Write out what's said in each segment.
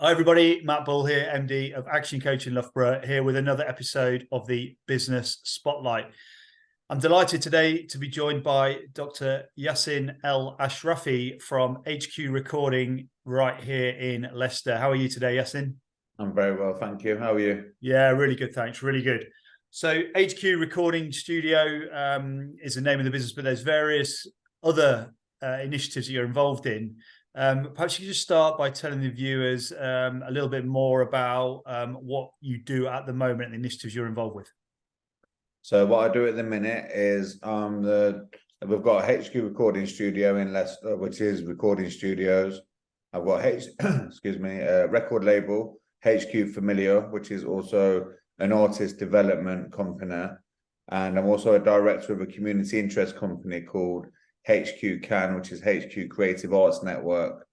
Hi everybody, Matt Bull here, MD of Action Coach in Loughborough, here with another episode of the Business Spotlight. I'm delighted today to be joined by Dr. Yasin El Ashrafi from HQ Recording right here in Leicester. How are you today, Yasin? I'm very well, thank you. How are you? Yeah, really good, thanks, really good. So HQ Recording Studio is the name of the business, but there's various other initiatives that you're involved in. Perhaps you could just start by telling the viewers a little bit more about what you do at the moment and the initiatives you're involved with. So what I do at the minute is we've got a HQ recording studio in Leicester, which is Recording Studios. I've got a record label, HQ Familiar, which is also an artist development company. And I'm also a director of a community interest company called HQ Can, which is HQ Creative Arts Network.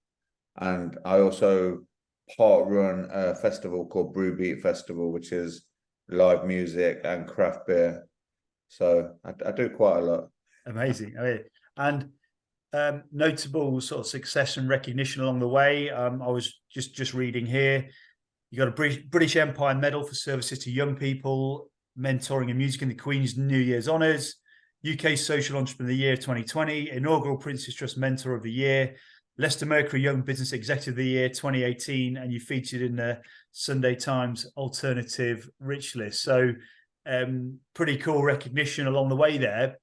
And I also part run a festival called Brewbeat Festival, which is live music and craft beer. So I do quite a lot. Amazing. And notable sort of success and recognition along the way. I was just reading here. You got a British Empire Medal for services to young people, mentoring and music in the Queen's New Year's Honours, UK Social Entrepreneur of the Year 2020, inaugural Prince's Trust Mentor of the Year, Leicester Mercury Young Business Executive of the Year 2018, and you featured in the Sunday Times Alternative Rich List. So pretty cool recognition along the way there.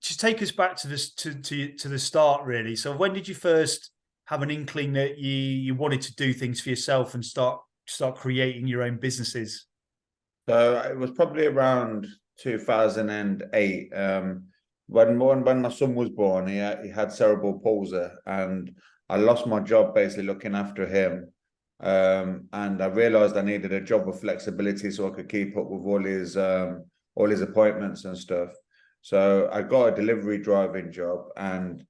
Just take us back to this to the start, really. So when did you first have an inkling that you wanted to do things for yourself and start creating your own businesses? So it was probably around 2008. When my son was born, he had cerebral palsy, and I lost my job basically looking after him. And I realized I needed a job with flexibility so I could keep up with all his appointments and stuff. So I got a delivery driving job, and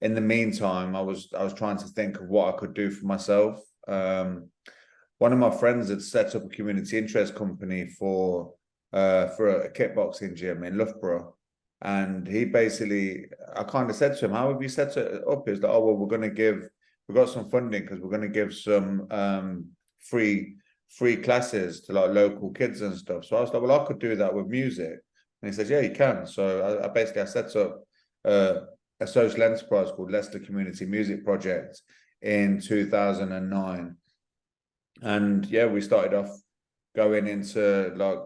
in the meantime, I was trying to think of what I could do for myself. One of my friends had set up a community interest company for a kickboxing gym in Loughborough. And he basically, I kind of said to him, how have you set it up? He's like, oh, well, we've got some funding because we're going to give some free classes to like local kids and stuff. So I was like, well, I could do that with music. And he says, yeah, you can. So I set up a social enterprise called Leicester Community Music Project in 2009. And yeah, we started off going into like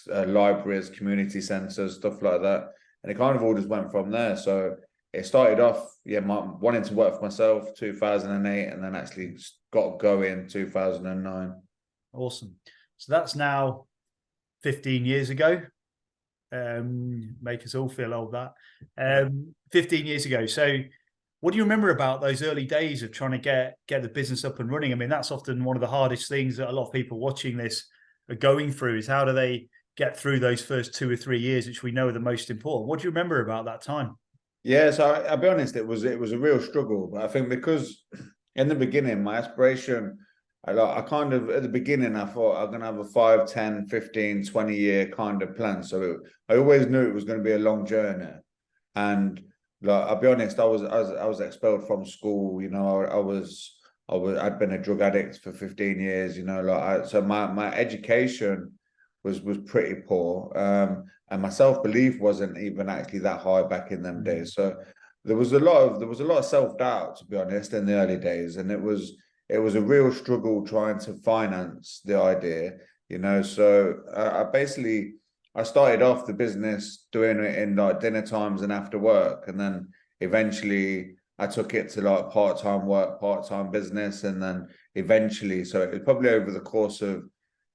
libraries, community centres, stuff like that. And it kind of all just went from there. So it started off, wanting to work for myself, 2008, and then actually got going 2009. Awesome. So that's now 15 years ago. Make us all feel old, that. 15 years ago. So what do you remember about those early days of trying to get the business up and running? I mean, that's often one of the hardest things that a lot of people watching this are going through, is how do they get through those first 2 or 3 years, which we know are the most important. What do you remember about that time? Yeah, so I'll be honest, it was a real struggle. But I think because in the beginning, my aspiration, I kind of, at the beginning, I thought I'm going to have a 5, 10, 15, 20 year kind of plan. So I always knew it was going to be a long journey. And like, I'll be honest, I was expelled from school. You know, I'd been a drug addict for 15 years. You know, so my education was pretty poor, and my self-belief wasn't even actually that high back in them days. So there was a lot of self-doubt, to be honest, in the early days, and it was a real struggle trying to finance the idea. You know, so I started off the business doing it in like dinner times and after work. And then eventually I took it to like part-time work, part-time business. And then eventually, so it was probably over the course of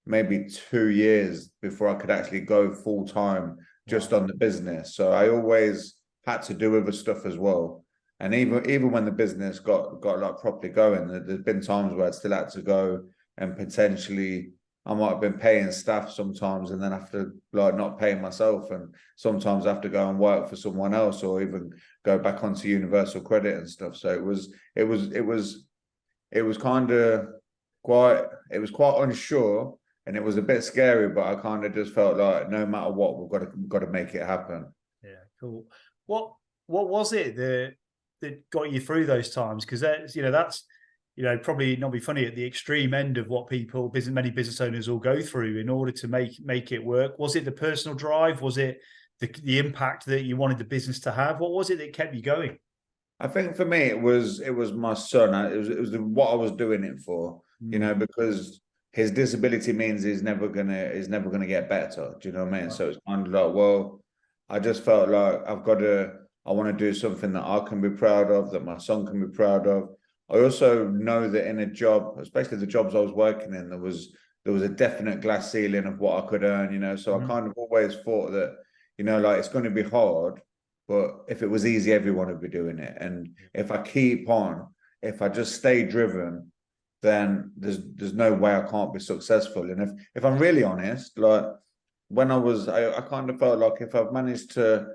maybe 2 years before I could actually go full-time just on the business. So I always had to do other stuff as well. And even when the business got like properly going, there's been times where I still had to go and potentially I might have been paying staff sometimes and then have to like not paying myself, and sometimes I have to go and work for someone else or even go back onto universal credit and stuff. So it was kind of quite unsure, and it was a bit scary, but I kind of just felt like no matter what, we've got to make it happen. Yeah, cool. What was it that got you through those times? Because that's you know, probably not be funny, at the extreme end of what many business owners will go through in order to make it work. Was it the personal drive? Was it the impact that you wanted the business to have? What was it that kept you going? I think for me it was my son. It was what I was doing it for, you know, because his disability means he's never gonna get better. Do you know what I mean? So it's kind of like, well, I just felt like I want to do something that I can be proud of, that my son can be proud of. I also know that in a job, especially the jobs I was working in, there was a definite glass ceiling of what I could earn, you know. So I kind of always thought that, you know, like it's going to be hard, but if it was easy, everyone would be doing it. And if I just stay driven, then there's no way I can't be successful. And if I'm really honest, like when I kind of felt like if I've managed to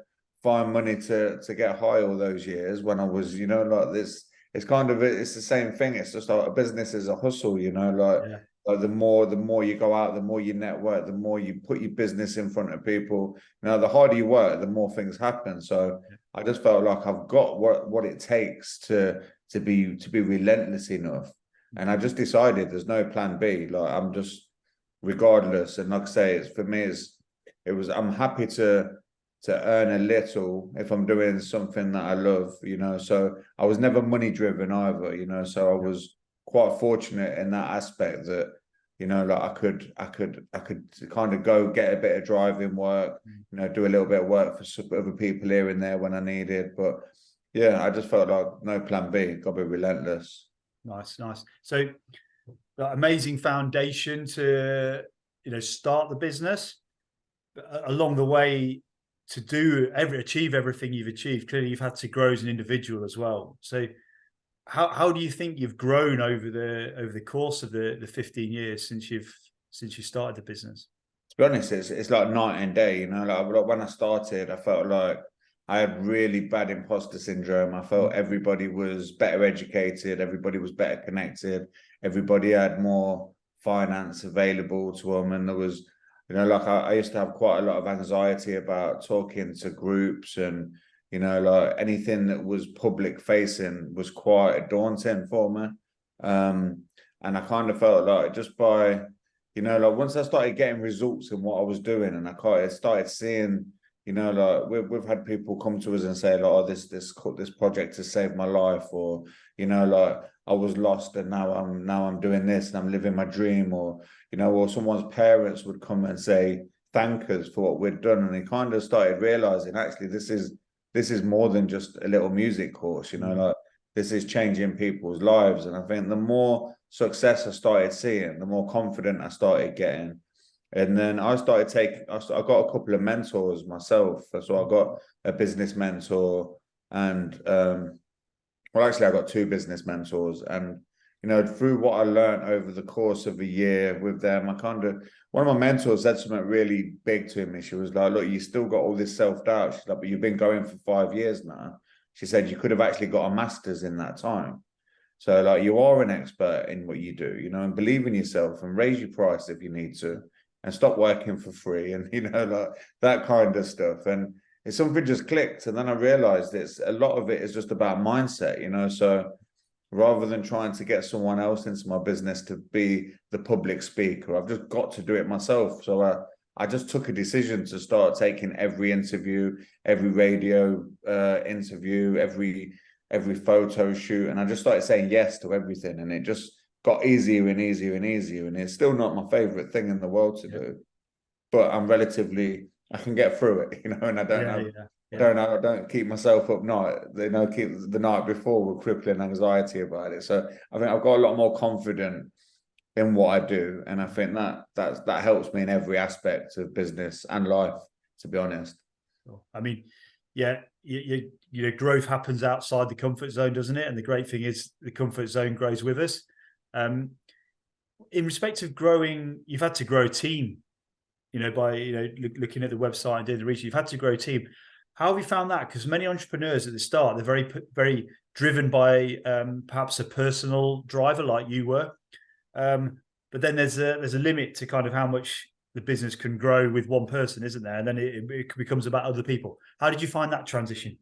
find money to get high all those years when I was, you know, like this, it's the same thing. It's just like a business is a hustle, you know, like the more you go out, the more you network, the more you put your business in front of people. You know, the harder you work, the more things happen. So I just felt like I've got what it takes to be relentless enough. And I just decided there's no plan B. Like I'm just regardless. And like I say, I'm happy to earn a little if I'm doing something that I love, you know. So I was never money driven either, you know. So I was quite fortunate in that aspect that, you know, like I could kind of go get a bit of driving work, you know, do a little bit of work for some other people here and there when I needed. But yeah, I just felt like no plan B, got to be relentless. Nice. So amazing foundation to, you know, start the business. Along the way, to achieve everything you've achieved, clearly you've had to grow as an individual as well. So how do you think you've grown over the course of the 15 years since you started the business? To be honest, it's like night and day, you know. Like when I started, I felt like I had really bad imposter syndrome. I felt everybody was better educated, everybody was better connected, everybody had more finance available to them, and there was, you know, like I used to have quite a lot of anxiety about talking to groups, and, you know, like anything that was public facing was quite daunting for me. And I kind of felt like just by, you know, like once I started getting results in what I was doing, and I kind of started seeing, you know, like we've had people come to us and say, like, oh, this project has saved my life, or, you know, like I was lost and now I'm doing this and I'm living my dream, or, you know, or someone's parents would come and say thank us for what we'd done, and they kind of started realizing actually this is more than just a little music course, you know, like this is changing people's lives. And I think the more success I started seeing, the more confident I started getting. And then I got a couple of mentors myself. So I got a business mentor, and well, actually I got two business mentors. And, you know, through what I learned over the course of a year with them, one of my mentors said something really big to me. She was like, look, you still got all this self-doubt. She's like, but you've been going for 5 years now. She said, you could have actually got a master's in that time. So like you are an expert in what you do, you know, and believe in yourself and raise your price if you need to, and stop working for free, and, you know, like that kind of stuff. And it's something just clicked. And then I realized a lot of it is just about mindset, you know. So rather than trying to get someone else into my business to be the public speaker, I've just got to do it myself. So I just took a decision to start taking every interview, every radio interview, every photo shoot, and I just started saying yes to everything, and it just got easier and easier and easier. And it's still not my favorite thing in the world to do, but I can get through it, you know. And I don't keep myself up night, you know, keep the night before with crippling anxiety about it. So I think I've got a lot more confidence in what I do, and I think that helps me in every aspect of business and life, to be honest. I mean, yeah, you know, growth happens outside the comfort zone, doesn't it? And the great thing is the comfort zone grows with us. In respect of growing, you've had to grow a team, you know, by, you know, looking at the website and doing the research. You've had to grow a team. How have you found that? Because many entrepreneurs at the start, they're very, very driven by perhaps a personal driver like you were. But then there's a limit to kind of how much the business can grow with one person, isn't there? And then it becomes about other people. How did you find that transition?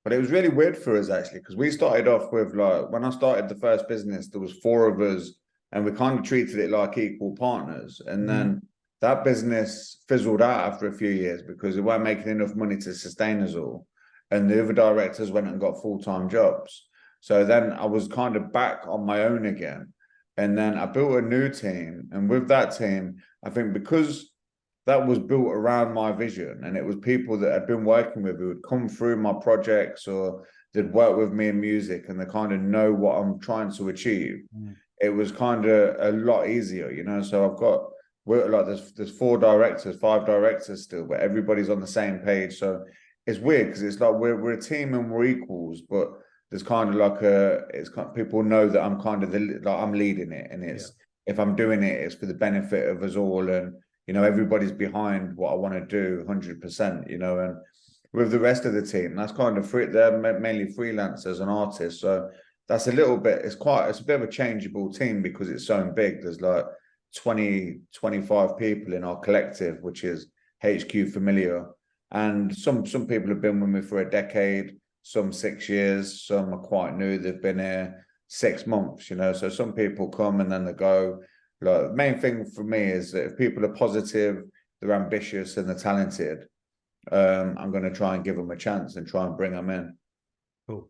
But it was really weird for us actually, because we started off with like, when I started the first business, there was 4 of us and we kind of treated it like equal partners. And then that business fizzled out after a few years because it weren't making enough money to sustain us all. And the other directors went and got full-time jobs. So then I was kind of back on my own again. And then I built a new team. And with that team, I think because that was built around my vision and it was people that I'd been working with who would come through my projects or they'd work with me in music and they kind of know what I'm trying to achieve. It was kind of a lot easier, you know. So I've got, we're like, there's 4 directors, 5 directors still, but everybody's on the same page. So it's weird because it's like we're a team and we're equals, but there's kind of like it's kind of, people know that I'm kind of like I'm leading it, and it's if I'm doing it, it's for the benefit of us all, and you know, everybody's behind what I want to do 100%, you know. And with the rest of the team, that's kind of free, they're mainly freelancers and artists. So that's a little bit, it's a bit of a changeable team because it's so big. There's like 20, 25 people in our collective, which is HQ Familiar. And some people have been with me for a decade, some 6 years, some are quite new. They've been here 6 months, you know. So some people come and then they go. Like, the main thing for me is that if people are positive, they're ambitious and they're talented, I'm going to try and give them a chance and try and bring them in. Cool.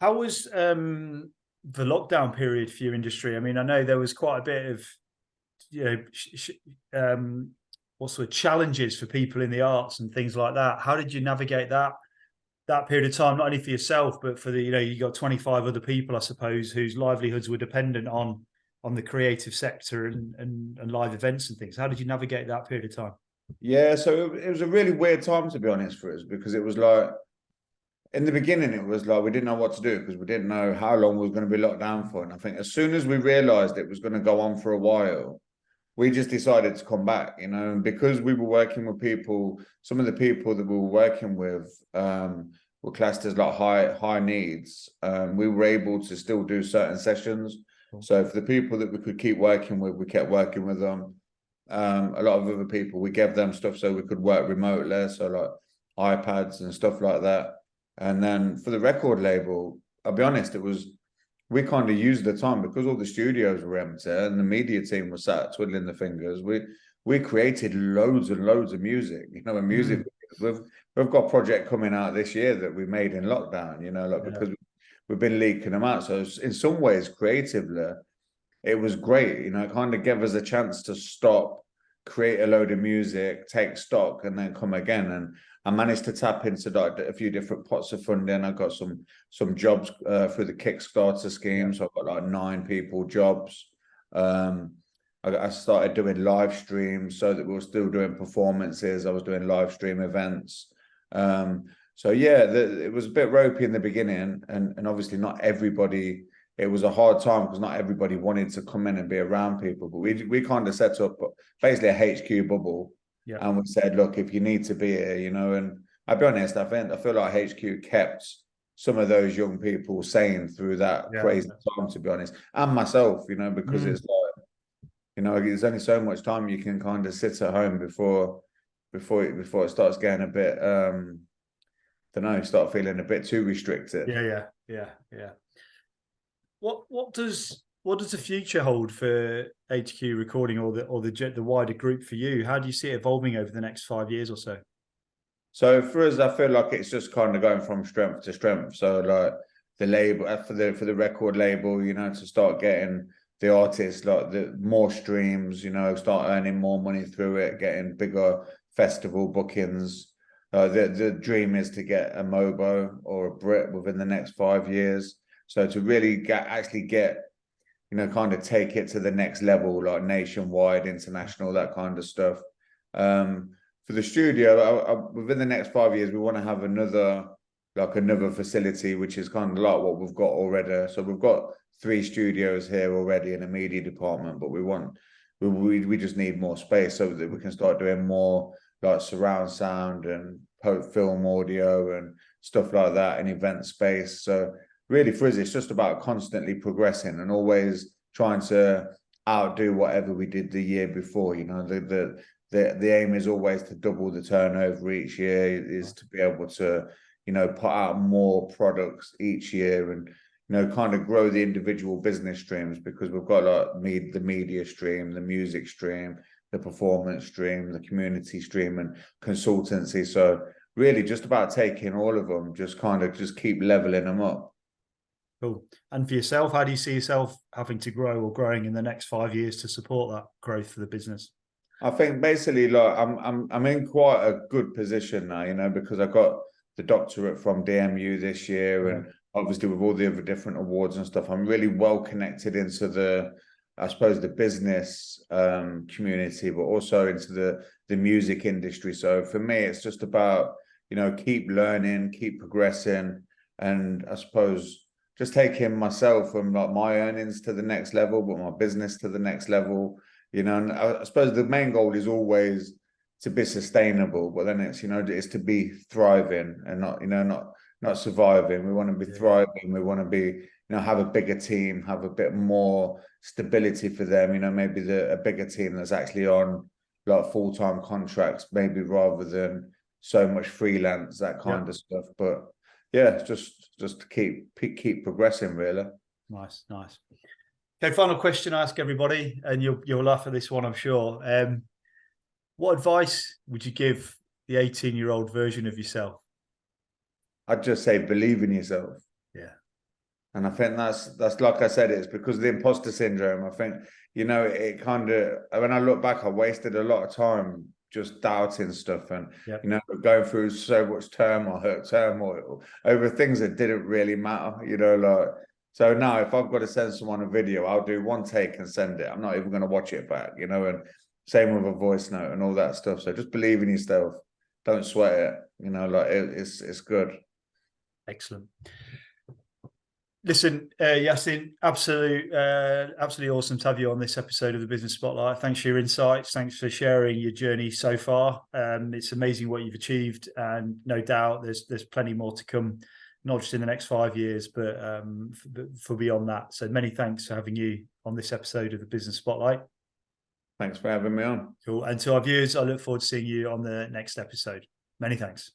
How was the lockdown period for your industry? I mean, I know there was quite a bit of, you know, what sort of challenges for people in the arts and things like that. How did you navigate that period of time, not only for yourself, but for the, you know, you got 25 other people, I suppose, whose livelihoods were dependent on the creative sector and live events and things. How did you navigate that period of time? Yeah, so it was a really weird time, to be honest, for us, because it was like, in the beginning, it was like we didn't know what to do because we didn't know how long we were going to be locked down for. And I think as soon as we realized it was going to go on for a while, we just decided to come back, you know. And because we were working with people, some of the people that we were working with were classed as like high needs. We were able to still do certain sessions. So for the people that we could keep working with, we kept working with them. A lot of other people, we gave them stuff so we could work remotely, so like iPads and stuff like that. And then for the record label, I'll be honest, we kind of used the time because all the studios were empty and the media team was sat twiddling the fingers. We created loads and loads of music, you know, and music. We've got a project coming out this year that we made in lockdown, you know, like because we've been leaking them out. So in some ways, creatively, it was great. You know, it kind of gave us a chance to stop, create a load of music, take stock, and then come again. And I managed to tap into like a few different pots of funding. I got some jobs through the Kickstarter scheme. So I got like 9 people jobs. I started doing live streams so that we were still doing performances. I was doing live stream events. So yeah, it was a bit ropey in the beginning, and obviously not everybody. It was a hard time because not everybody wanted to come in and be around people. But we kind of set up basically a HQ bubble, and we said, look, if you need to be here, you know. And I'll be honest, I feel like HQ kept some of those young people sane through that crazy time, to be honest, and myself, you know, because it's like, you know, there's only so much time you can kind of sit at home before it starts getting a bit don't know, start feeling a bit too restricted. Yeah. What does the future hold for HQ Recording or the wider group for you? How do you see it evolving over the next 5 years or so? So for us, I feel like it's just kind of going from strength to strength. So like the label for the record label, you know, to start getting the artists like the more streams, you know, start earning more money through it, getting bigger festival bookings. The dream is to get a Mobo or a Brit within the next 5 years. So to really actually get, you know, kind of take it to the next level, like nationwide, international, that kind of stuff. For the studio, within the next 5 years, we want to have another facility, which is kind of like what we've got already. So we've got 3 studios here already in a media department, but we just need more space so that we can start doing more like surround sound and film audio and stuff like that in event space. So really for us, it's just about constantly progressing and always trying to outdo whatever we did the year before. You know, the aim is always to double the turnover each year, is to be able to put out more products each year and, kind of grow the individual business streams, because we've got like the media stream, the music stream, the performance stream, the community stream, and consultancy. So really just about taking all of them, just keep leveling them up. Cool. And for yourself, how do you see yourself having to grow or growing in the next 5 years to support that growth for the business? I think basically, like, I'm in quite a good position now, because I got the doctorate from DMU this year, and obviously with all the other different awards and stuff, I'm really well connected into I suppose, the business community, but also into the music industry. So for me, it's just about, keep learning, keep progressing, and I suppose just taking myself from like my earnings to the next level, but my business to the next level. And I suppose the main goal is always to be sustainable, but then it's to be thriving and not surviving. We want to be thriving. We want to be, have a bigger team, have a bit more stability for them. Maybe a bigger team that's actually on like full-time contracts, maybe, rather than so much freelance, that kind of stuff. But yeah, just to keep progressing, really. Nice. Okay, final question I ask everybody, and you'll laugh at this one, I'm sure. What advice would you give the 18-year-old version of yourself? I'd just say believe in yourself. Yeah. And I think that's like I said, it's because of the imposter syndrome. I think, it kind of, when I look back, I wasted a lot of time just doubting stuff and, going through so much turmoil over things that didn't really matter, like. So now if I've got to send someone a video, I'll do one take and send it. I'm not even going to watch it back, and same with a voice note and all that stuff. So just believe in yourself. Don't sweat it, like it's good. Excellent. Listen, Yasin, absolutely awesome to have you on this episode of the Business Spotlight. Thanks for your insights. Thanks for sharing your journey so far. It's amazing what you've achieved, and no doubt there's plenty more to come, not just in the next 5 years, but for beyond that. So many thanks for having you on this episode of the Business Spotlight. Thanks for having me on. Cool. And to our viewers, I look forward to seeing you on the next episode. Many thanks.